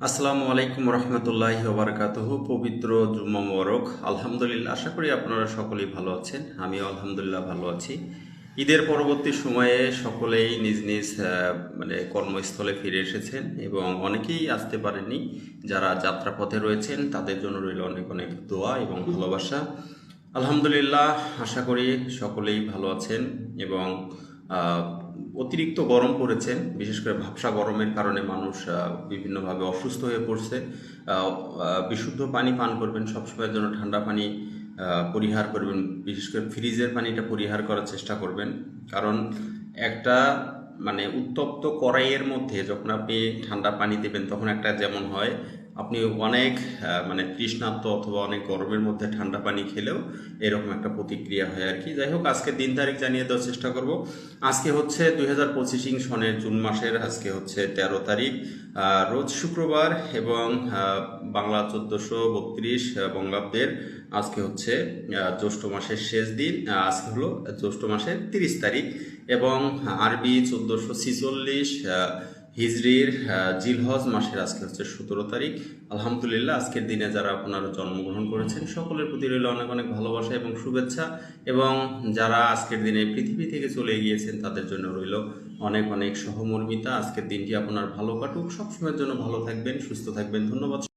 আসসালামু আলাইকুম রহমতুল্লাহি ওবরাকাতুহু। পবিত্র জুম্মা মোবারক। আলহামদুলিল্লাহ, আশা করি আপনারা সকলেই ভালো আছেন। আমিও আলহামদুলিল্লাহ ভালো আছি। ঈদের পরবর্তী সময়ে সকলেই নিজ নিজ কর্মস্থলে ফিরে এসেছেন এবং অনেকেই আসতে পারেননি। যারা যাত্রাপথে রয়েছেন তাদের জন্য রইল অনেক অনেক দোয়া এবং ভালোবাসা। আলহামদুলিল্লাহ, আশা করি সকলেই ভালো আছেন এবং আহ, অতিরিক্ত গরম পড়েছেন। বিশেষ করে ভাবসা গরমের কারণে মানুষ বিভিন্নভাবে অসুস্থ হয়ে পড়ছে। বিশুদ্ধ পানি পান করবেন, সবসময়ের জন্য ঠান্ডা পানি পরিহার করবেন। বিশেষ করে ফ্রিজের পানিটা পরিহার করার চেষ্টা করবেন, কারণ একটা উত্তপ্ত কড়াইয়ের মধ্যে যখন আপনি ঠান্ডা পানি দেবেন তখন একটা যেমন হয়, আপনি অনেক তৃষ্ণার্ত অথবা অনেক গরমের মধ্যে ঠান্ডা পানি খেলেও এরকম একটা প্রতিক্রিয়া হয় আর কি। যাই হোক, আজকে দিন তারিখ জানিয়ে দেওয়ার চেষ্টা করব। আজকে হচ্ছে 2025 সনের জুন মাসের আজকে হচ্ছে 13 তারিখ, রোজ শুক্রবার এবং বাংলা 1432 বঙ্গাব্দের আজকে হচ্ছে জ্যৈষ্ঠ মাসের শেষ দিন। আজকে হলো জ্যৈষ্ঠ মাসের 30 তারিখ এবং আরবি 1446 হিজরির জিলহজ মাসের আজকে হচ্ছে 17 তারিখ। আলহামদুলিল্লাহ, আজকের দিনে যারা আপনারা জন্মগ্রহণ করেছেন সকলের প্রতি রইল অনেক অনেক ভালোবাসা এবং শুভেচ্ছা, এবং যারা আজকের দিনে পৃথিবী থেকে চলে গিয়েছেন তাদের জন্য রইল অনেক অনেক সহমর্মিতা। আজকের দিনটি আপনার ভালো কাটুক, সবসময়ের জন্য ভালো থাকবেন, সুস্থ থাকবেন। ধন্যবাদ।